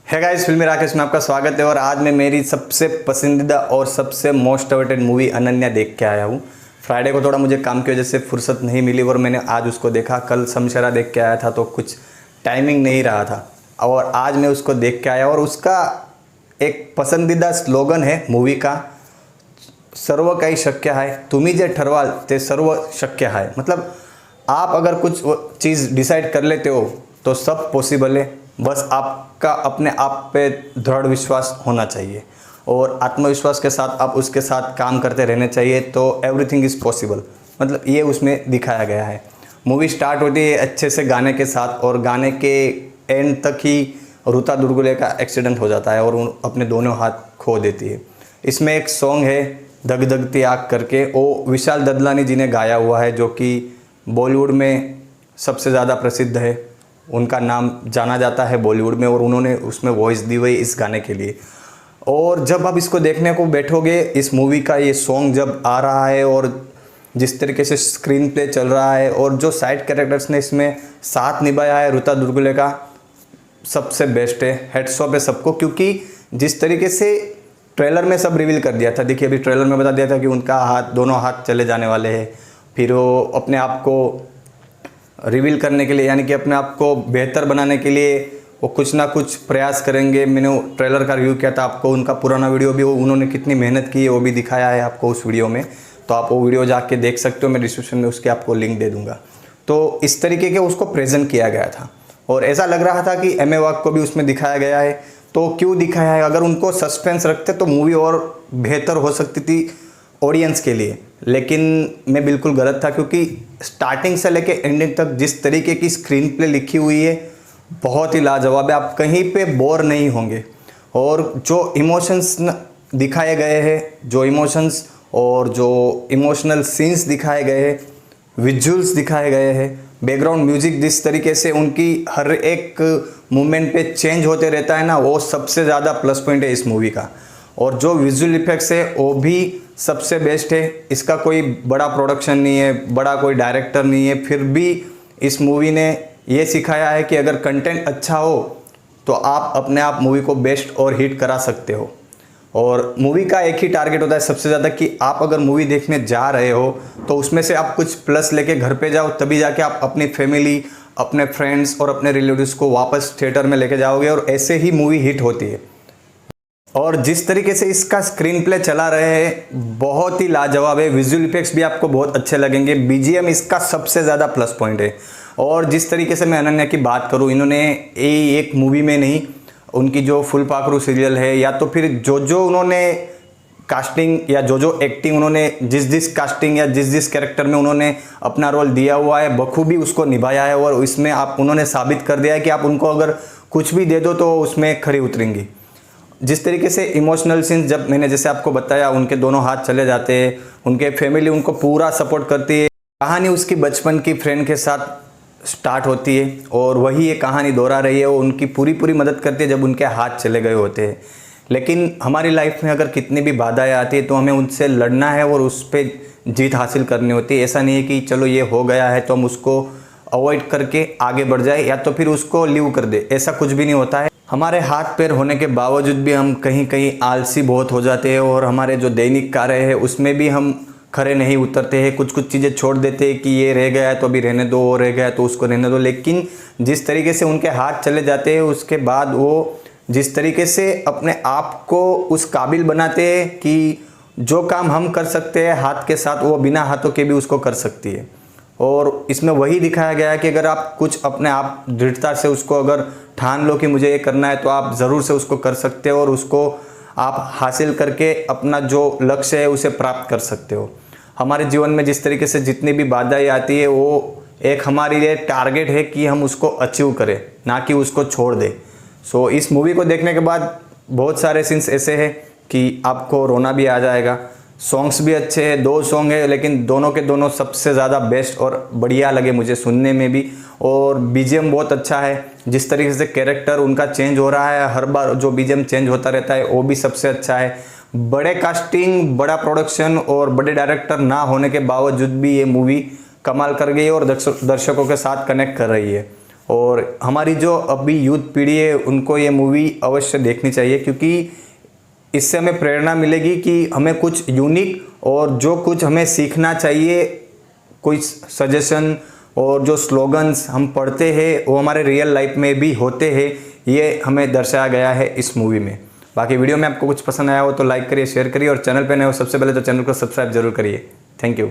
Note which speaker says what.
Speaker 1: है गाइस, फिल्मी राकेश में आपका स्वागत है। और आज मैं मेरी सबसे पसंदीदा और सबसे मोस्ट अवेटेड मूवी अनन्या देख के आया हूँ। फ्राइडे को थोड़ा मुझे काम की वजह से फुर्सत नहीं मिली और मैंने आज उसको देखा। कल शमशेरा देख के आया था तो कुछ टाइमिंग नहीं रहा था और आज मैं उसको देख के आया। और उसका एक पसंदीदा स्लोगन है मूवी का, सर्व काही शक्य है, तुम्ही जे ठरवाल ते सर्व शक्य है। मतलब आप अगर कुछ चीज़ डिसाइड कर लेते हो तो सब पॉसिबल है, बस आपका अपने आप पे दृढ़ विश्वास होना चाहिए और आत्मविश्वास के साथ आप उसके साथ काम करते रहने चाहिए, तो एवरीथिंग इज़ पॉसिबल। मतलब ये उसमें दिखाया गया है। मूवी स्टार्ट होती है अच्छे से गाने के साथ और गाने के एंड तक ही ऋता दुर्गुले का एक्सीडेंट हो जाता है और उन अपने दोनों हाथ खो देती है। इसमें एक सॉन्ग है धक धकती आग करके, वो विशाल ददलानी जी ने गाया हुआ है, जो कि बॉलीवुड में सबसे ज़्यादा प्रसिद्ध है। उनका नाम जाना जाता है बॉलीवुड में और उन्होंने उसमें वॉइस दी हुई इस गाने के लिए। और जब आप इसको देखने को बैठोगे, इस मूवी का ये सॉन्ग जब आ रहा है और जिस तरीके से स्क्रीन प्ले चल रहा है और जो साइड कैरेक्टर्स ने इसमें साथ निभाया है ऋता दुर्गुले का, सबसे बेस्ट है। हेड्स ऑफ है सबको, क्योंकि जिस तरीके से ट्रेलर में सब रिवील कर दिया था। देखिए, अभी ट्रेलर में बता दिया था कि उनका हाथ, दोनों हाथ चले जाने वाले हैं। फिर वो अपने आप को रिवील करने के लिए, यानी कि अपने आप को बेहतर बनाने के लिए वो कुछ ना कुछ प्रयास करेंगे। मैंने ट्रेलर का रिव्यू किया था आपको, उनका पुराना वीडियो भी उन्होंने कितनी मेहनत की है वो भी दिखाया है आपको उस वीडियो में, तो आप वो वीडियो जाके देख सकते हो। मैं डिस्क्रिप्शन में उसके आपको लिंक दे दूँगा। तो इस तरीके के उसको प्रेजेंट किया गया था और ऐसा लग रहा था कि एम ए वाक को भी उसमें दिखाया गया है। तो क्यों दिखाया है? अगर उनको सस्पेंस रखते तो मूवी और बेहतर हो सकती थी ऑडियंस के लिए, लेकिन मैं बिल्कुल गलत था, क्योंकि स्टार्टिंग से लेके एंडिंग तक जिस तरीके की स्क्रीन प्ले लिखी हुई है बहुत ही लाजवाब है। आप कहीं पे बोर नहीं होंगे और जो इमोशंस दिखाए गए हैं, जो इमोशंस और जो इमोशनल सीन्स दिखाए गए हैं, विजुअल्स दिखाए गए हैं, बैकग्राउंड म्यूजिक जिस तरीके से उनकी हर एक मूवमेंट पे चेंज होते रहता है ना, वो सबसे ज़्यादा प्लस पॉइंट है इस मूवी का। और जो विजुअल इफेक्ट्स है वो भी सबसे बेस्ट है। इसका कोई बड़ा प्रोडक्शन नहीं है, बड़ा कोई डायरेक्टर नहीं है, फिर भी इस मूवी ने ये सिखाया है कि अगर कंटेंट अच्छा हो तो आप अपने आप मूवी को बेस्ट और हिट करा सकते हो। और मूवी का एक ही टारगेट होता है सबसे ज़्यादा, कि आप अगर मूवी देखने जा रहे हो तो उसमें से आप कुछ प्लस लेके घर पे जाओ, तभी जाके आप अपनी फैमिली, अपने फ्रेंड्स और अपने रिलेटिव्स को वापस थिएटर में लेके जाओगे और ऐसे ही मूवी हिट होती है। और जिस तरीके से इसका स्क्रीन प्ले चला रहे हैं बहुत ही लाजवाब है। विजुअल इफेक्ट्स भी आपको बहुत अच्छे लगेंगे। बीजीएम इसका सबसे ज़्यादा प्लस पॉइंट है। और जिस तरीके से मैं अनन्या की बात करूं, इन्होंने एक मूवी में नहीं, उनकी जो फुलपाखरू सीरियल है या तो फिर जो उन्होंने कास्टिंग या जो एक्टिंग उन्होंने जिस कास्टिंग या जिस कैरेक्टर में उन्होंने अपना रोल दिया हुआ है, बखूबी उसको निभाया है। और इसमें आप उन्होंने साबित कर दिया है कि आप उनको अगर कुछ भी दे दो तो उसमें खरी उतरेंगी। जिस तरीके से इमोशनल सीन्स, जब मैंने जैसे आपको बताया उनके दोनों हाथ चले जाते हैं, उनके फैमिली उनको पूरा सपोर्ट करती है। कहानी उसकी बचपन की फ्रेंड के साथ स्टार्ट होती है और वही ये कहानी दोहरा रही है। वो उनकी पूरी मदद करती है जब उनके हाथ चले गए होते हैं। लेकिन हमारी लाइफ में अगर कितनी भी बाधाएं आती है तो हमें उनसे लड़ना है और उस पर जीत हासिल करनी होती है। ऐसा नहीं है कि चलो ये हो गया है तो हम उसको अवॉइड करके आगे बढ़ जाए या तो फिर उसको लीव कर दे, ऐसा कुछ भी नहीं होता है। हमारे हाथ पैर होने के बावजूद भी हम कहीं कहीं आलसी बहुत हो जाते हैं और हमारे जो दैनिक कार्य है उसमें भी हम खरे नहीं उतरते हैं। कुछ चीज़ें छोड़ देते हैं कि ये रह गया है तो अभी रहने दो, वो रह गया है तो उसको रहने दो। लेकिन जिस तरीके से उनके हाथ चले जाते हैं उसके बाद वो जिस तरीके से अपने आप को उस काबिल बनाते हैं कि जो काम हम कर सकते हैं हाथ के साथ, वो बिना हाथों के भी उसको कर सकती है। और इसमें वही दिखाया गया है कि अगर आप कुछ अपने आप दृढ़ता से उसको अगर ठान लो कि मुझे ये करना है तो आप ज़रूर से उसको कर सकते हो और उसको आप हासिल करके अपना जो लक्ष्य है उसे प्राप्त कर सकते हो। हमारे जीवन में जिस तरीके से जितनी भी बाधाएं आती है वो एक हमारे लिए टारगेट है कि हम उसको अचीव करें, ना कि उसको छोड़ दें। सो इस मूवी को देखने के बाद बहुत सारे सीन्स ऐसे हैं कि आपको रोना भी आ जाएगा। सॉन्ग्स भी अच्छे हैं, 2 सॉन्ग है लेकिन दोनों के दोनों सबसे ज़्यादा बेस्ट और बढ़िया लगे मुझे सुनने में भी। और बीजीएम बहुत अच्छा है। जिस तरीके से कैरेक्टर उनका चेंज हो रहा है, हर बार जो बीजीएम चेंज होता रहता है वो भी सबसे अच्छा है। बड़े कास्टिंग, बड़ा प्रोडक्शन और बड़े डायरेक्टर ना होने के बावजूद भी ये मूवी कमाल कर गई और दर्शकों के साथ कनेक्ट कर रही है। और हमारी जो अभी यूथ पीढ़ी है उनको ये मूवी अवश्य देखनी चाहिए, क्योंकि इससे हमें प्रेरणा मिलेगी कि हमें कुछ यूनिक और जो कुछ हमें सीखना चाहिए, कोई सजेशन और जो स्लोगन्स हम पढ़ते हैं वो हमारे रियल लाइफ में भी होते हैं, ये हमें दर्शाया गया है इस मूवी में। बाकी वीडियो में आपको कुछ पसंद आया हो तो लाइक करिए, शेयर करिए और चैनल पे नए हो सबसे पहले तो चैनल को सब्सक्राइब जरूर करिए। Thank you.